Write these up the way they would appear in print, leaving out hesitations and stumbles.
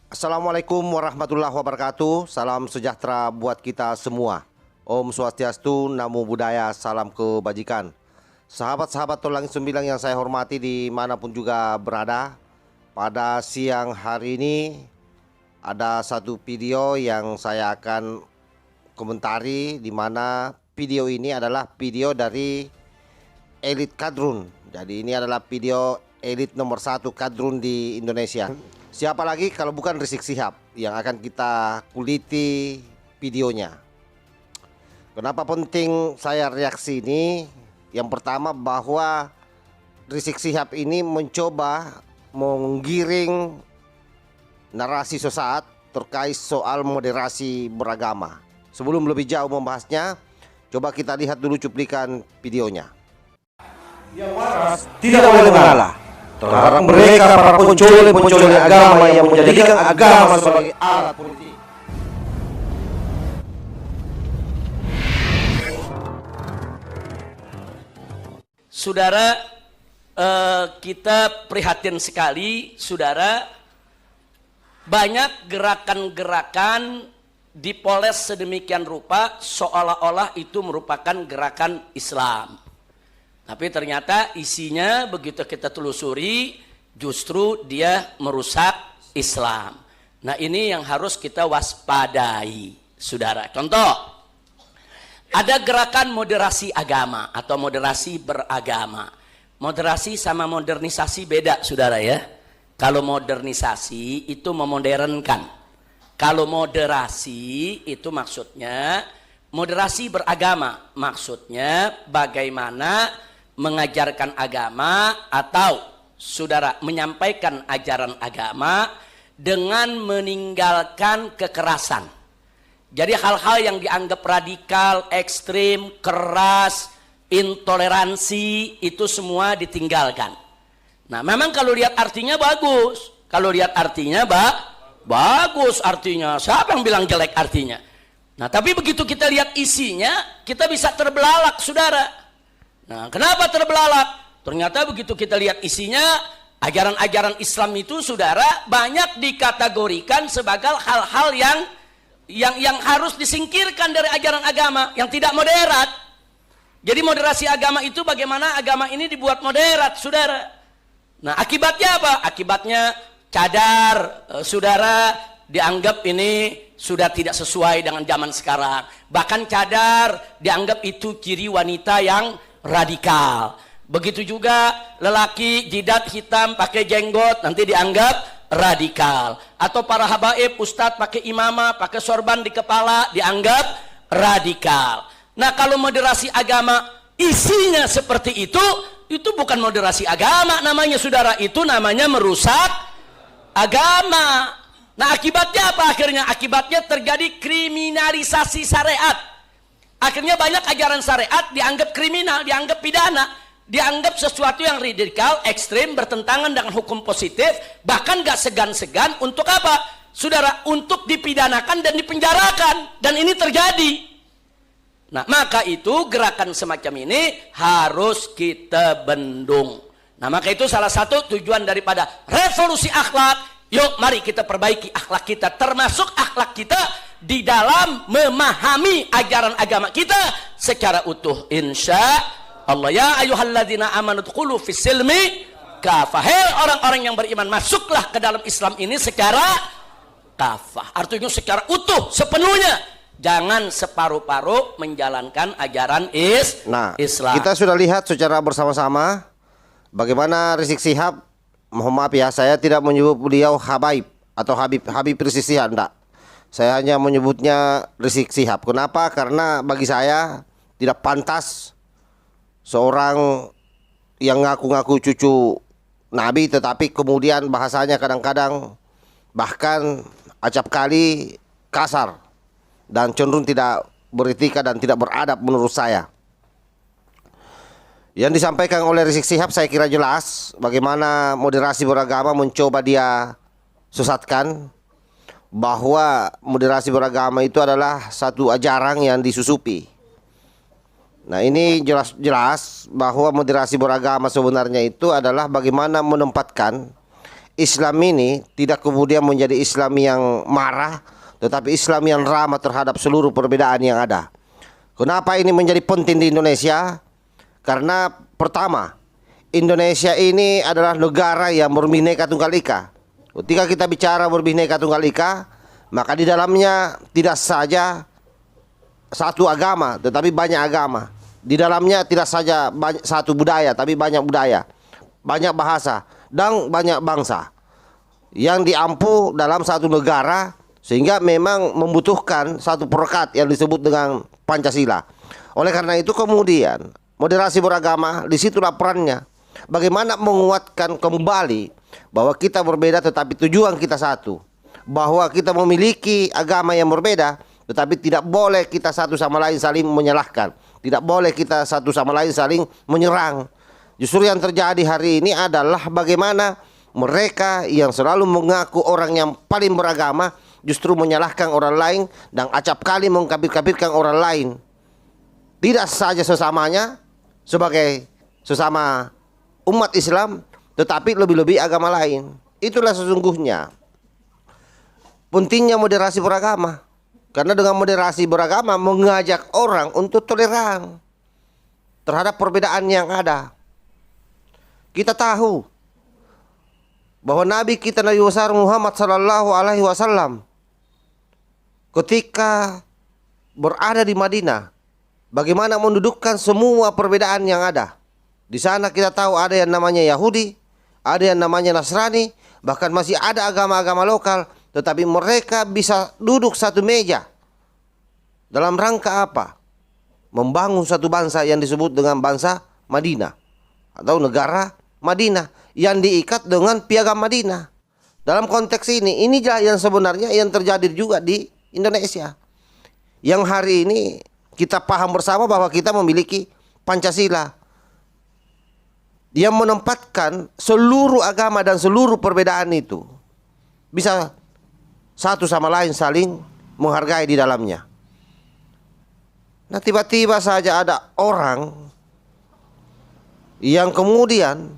Assalamualaikum warahmatullahi wabarakatuh. Salam sejahtera buat kita semua. Om Swastiastu, Namo Buddhaya, salam kebajikan. Sahabat-sahabat Tulang Sembilang yang saya hormati dimanapun juga berada, pada siang hari ini ada satu video yang saya akan komentari, di mana video ini adalah video dari elit kadrun. Jadi ini adalah video elit nomor 1 kadrun di Indonesia. Siapa lagi kalau bukan Rizik Syihab yang akan kita kuliti videonya. Kenapa penting saya reaksi ini? Yang pertama bahwa Rizik Syihab ini mencoba menggiring narasi sesaat terkait soal moderasi beragama. Sebelum lebih jauh membahasnya, coba kita lihat dulu cuplikan videonya. Yang waras tidak boleh mengalah terhadap mereka para pencuri agama yang menjadikan agama sebagai alat politik. Saudara, kita prihatin sekali, saudara, banyak gerakan-gerakan dipoles sedemikian rupa seolah-olah itu merupakan gerakan Islam. Tapi ternyata isinya begitu kita telusuri justru dia merusak Islam. Nah, ini yang harus kita waspadai, saudara. Contoh, ada gerakan moderasi agama atau moderasi beragama. Moderasi sama modernisasi beda, saudara ya. Kalau modernisasi itu memodernkan. Kalau moderasi itu maksudnya moderasi beragama. Maksudnya bagaimana mengajarkan agama atau saudara menyampaikan ajaran agama dengan meninggalkan kekerasan. Jadi hal-hal yang dianggap radikal, ekstrim, keras, intoleransi itu semua ditinggalkan. Nah, memang kalau lihat artinya bagus. Kalau lihat artinya bagus artinya. Siapa yang bilang jelek artinya? Nah, tapi begitu kita lihat isinya, kita bisa terbelalak, saudara. Nah, kenapa terbelalak? Ternyata begitu kita lihat isinya, ajaran-ajaran Islam itu, saudara, banyak dikategorikan sebagai hal-hal yang harus disingkirkan dari ajaran agama, yang tidak moderat. Jadi moderasi agama itu bagaimana agama ini dibuat moderat, saudara. Nah, akibatnya apa? Akibatnya cadar, saudara, dianggap ini sudah tidak sesuai dengan zaman sekarang. Bahkan cadar dianggap itu ciri wanita yang radikal. Begitu juga lelaki jidat hitam pakai jenggot nanti dianggap radikal. Atau para habaib, ustadz pakai imamah, pakai sorban di kepala dianggap radikal. Nah, kalau moderasi agama isinya seperti itu bukan moderasi agama namanya, saudara. Itu namanya merusak agama. Nah, akibatnya apa akhirnya? Akibatnya terjadi kriminalisasi syariat. Akhirnya banyak ajaran syariat dianggap kriminal, dianggap pidana, dianggap sesuatu yang radikal, ekstrim, bertentangan dengan hukum positif, bahkan gak segan-segan untuk apa? Saudara, untuk dipidanakan dan dipenjarakan. Dan ini terjadi. Nah, maka itu gerakan semacam ini harus kita bendung. Nah, maka itu salah satu tujuan daripada revolusi akhlak. Yuk, mari kita perbaiki akhlak kita, termasuk akhlak kita di dalam memahami ajaran agama kita secara utuh, insya Allah. Ya ayyuhalladzina amanu dkhulu fis silmi kafah. Hei orang-orang yang beriman, masuklah ke dalam Islam ini secara kafah. Artinya secara utuh, sepenuhnya. Jangan separuh-paruh menjalankan ajaran Islam. Kita sudah lihat secara bersama-sama bagaimana Rizik Syihab, mohon maaf ya, saya tidak menyebut beliau Habaib atau Habib Rizik Syihab, enggak. Saya hanya menyebutnya Rizik Syihab. Kenapa? Karena bagi saya tidak pantas seorang yang ngaku-ngaku cucu Nabi tetapi kemudian bahasanya kadang-kadang bahkan acap kali kasar dan cenderung tidak beretika dan tidak beradab menurut saya. Yang disampaikan oleh Rizik Syihab saya kira jelas bagaimana moderasi beragama mencoba dia sesatkan, bahwa moderasi beragama itu adalah satu ajaran yang disusupi. Nah, ini jelas bahwa moderasi beragama sebenarnya itu adalah bagaimana menempatkan Islam ini tidak kemudian menjadi Islam yang marah, tetapi Islam yang ramah terhadap seluruh perbedaan yang ada. Kenapa ini menjadi penting di Indonesia? Karena pertama, Indonesia ini adalah negara yang berbineka tunggal ika. Ketika kita bicara berbineka tunggal ika, maka di dalamnya tidak saja satu agama, tetapi banyak agama. Di dalamnya tidak saja satu budaya, tapi banyak budaya, banyak bahasa, dan banyak bangsa yang diampu dalam satu negara, sehingga memang membutuhkan satu perekat yang disebut dengan Pancasila. Oleh karena itu kemudian moderasi beragama disitulah perannya. Bagaimana menguatkan kembali bahwa kita berbeda tetapi tujuan kita satu. Bahwa kita memiliki agama yang berbeda, tetapi tidak boleh kita satu sama lain saling menyalahkan. Tidak boleh kita satu sama lain saling menyerang. Justru yang terjadi hari ini adalah bagaimana mereka yang selalu mengaku orang yang paling beragama justru menyalahkan orang lain dan acap kali mengkafir-kafirkan orang lain. Tidak saja sesamanya sebagai sesama umat Islam, tetapi lebih-lebih agama lain. Itulah sesungguhnya pentingnya moderasi beragama. Karena dengan moderasi beragama mengajak orang untuk toleran terhadap perbedaan yang ada. Kita tahu bahwa Nabi kita Nabi besar Muhammad sallallahu alaihi wasallam ketika berada di Madinah, bagaimana mendudukkan semua perbedaan yang ada. Di sana kita tahu ada yang namanya Yahudi, ada yang namanya Nasrani, bahkan masih ada agama-agama lokal, tetapi mereka bisa duduk satu meja. Dalam rangka apa? Membangun satu bangsa yang disebut dengan bangsa Madinah atau negara Madinah yang diikat dengan piagam Madinah. Dalam konteks ini yang sebenarnya yang terjadi juga di Indonesia. Yang hari ini kita paham bersama bahwa kita memiliki Pancasila yang menempatkan seluruh agama dan seluruh perbedaan itu bisa satu sama lain saling menghargai di dalamnya. Nah, tiba-tiba saja ada orang yang kemudian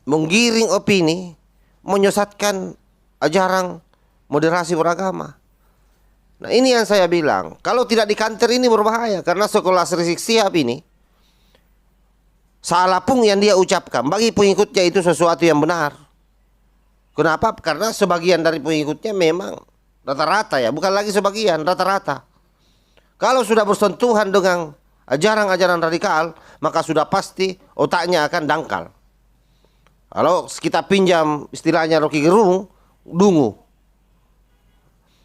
menggiring opini, menyesatkan ajaran moderasi beragama. Nah, ini yang saya bilang, kalau tidak dikanter ini berbahaya, karena sekolah Rizik Syihab ini salah pun yang dia ucapkan bagi pengikutnya itu sesuatu yang benar. Kenapa? Karena sebagian dari pengikutnya memang rata-rata ya, bukan lagi sebagian, rata-rata. Kalau sudah bersentuhan dengan ajaran-ajaran radikal, maka sudah pasti otaknya akan dangkal. Kalau kita pinjam istilahnya Rocky Gerung, dungu.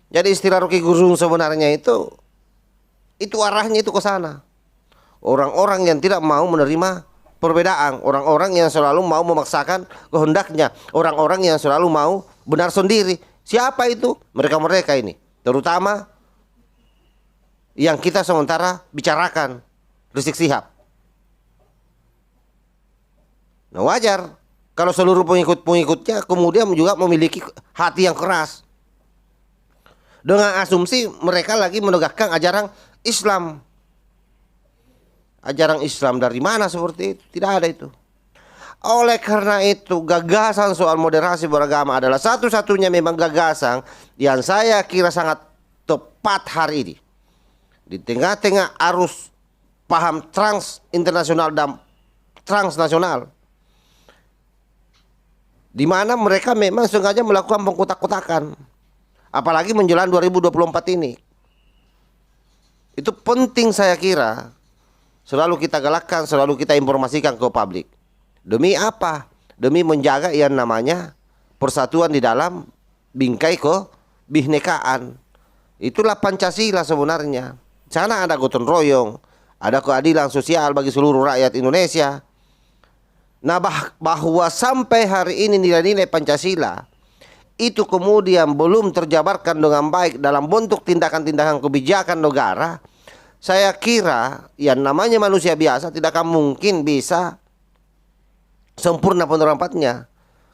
Jadi istilah Rocky Gerung sebenarnya itu arahnya itu ke sana. Orang-orang yang tidak mau menerima perbedaan, orang-orang yang selalu mau memaksakan kehendaknya, orang-orang yang selalu mau benar sendiri. Siapa itu? Mereka-mereka ini, terutama yang kita sementara bicarakan, Rizik Syihab. Nah, wajar kalau seluruh pengikut-pengikutnya kemudian juga memiliki hati yang keras. Dengan asumsi mereka lagi menegakkan ajaran Islam. Ajaran Islam dari mana seperti itu? Tidak ada itu. Oleh karena itu gagasan soal moderasi beragama adalah satu-satunya memang gagasan yang saya kira sangat tepat hari ini. Di tengah-tengah arus paham trans internasional dan transnasional, di mana mereka memang sengaja melakukan pengkotak-kotakan, apalagi menjelang 2024 ini. Itu penting saya kira, selalu kita galakkan, selalu kita informasikan ke publik. Demi apa? Demi menjaga yang namanya persatuan di dalam bingkai kebinekaan. Itulah Pancasila sebenarnya. Sana ada gotong royong, ada keadilan sosial bagi seluruh rakyat Indonesia. Nah, bahwa sampai hari ini nilai-nilai Pancasila itu kemudian belum terjabarkan dengan baik dalam bentuk tindakan-tindakan kebijakan negara, saya kira yang namanya manusia biasa tidak akan mungkin bisa sempurna penerapannya.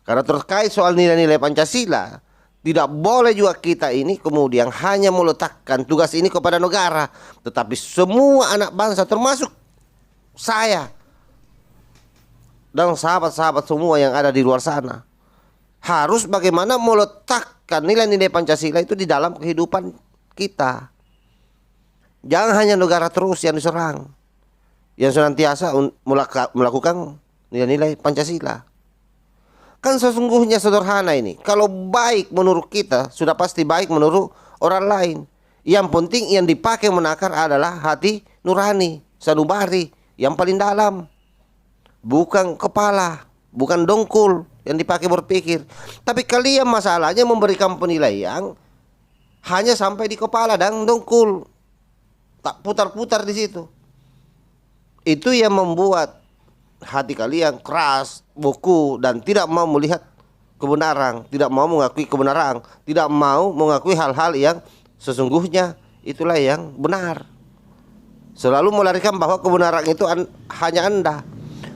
Karena terkait soal nilai-nilai Pancasila, tidak boleh juga kita ini kemudian hanya meletakkan tugas ini kepada negara, tetapi semua anak bangsa termasuk saya dan sahabat-sahabat semua yang ada di luar sana. harus bagaimana meletakkan nilai-nilai Pancasila itu di dalam kehidupan kita. Jangan hanya negara terus yang diserang, yang senantiasa melakukan nilai-nilai Pancasila. Kan sesungguhnya sederhana ini. Kalau baik menurut kita, sudah pasti baik menurut orang lain. Yang penting yang dipakai menakar adalah hati nurani, sanubari, yang paling dalam. Bukan kepala, bukan dongkul yang dipakai berpikir. Tapi kalian masalahnya memberikan penilaian hanya sampai di kepala dan dongkul. Tak putar-putar di situ. Itu yang membuat hati kalian keras, beku, dan tidak mau melihat kebenaran, tidak mau mengakui kebenaran, tidak mau mengakui hal-hal yang sesungguhnya itulah yang benar. Selalu melarikan bahwa kebenaran itu hanya Anda.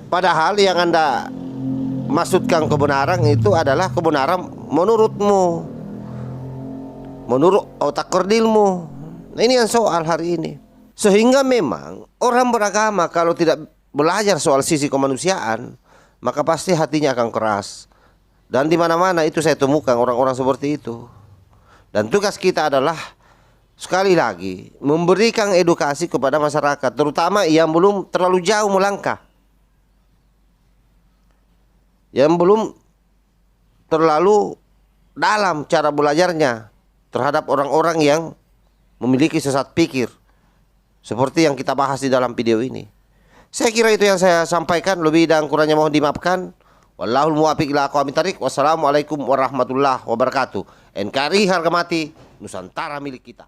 Padahal yang Anda maksudkan kebenaran itu adalah kebenaran menurutmu, menurut otak kerdilmu. Nah, ini yang soal hari ini. Sehingga memang orang beragama kalau tidak belajar soal sisi kemanusiaan, maka pasti hatinya akan keras. Dan di mana-mana itu saya temukan orang-orang seperti itu. Dan tugas kita adalah sekali lagi memberikan edukasi kepada masyarakat, terutama yang belum terlalu jauh melangkah, yang belum terlalu dalam cara belajarnya terhadap orang-orang yang memiliki sesat pikir seperti yang kita bahas di dalam video ini. Saya kira itu yang saya sampaikan, lebih dan kurangnya mohon dimaafkan. Wallahul muwaffiq ila aqwamit thariq. Wassalamualaikum warahmatullahi wabarakatuh. NKRI harga mati, Nusantara milik kita.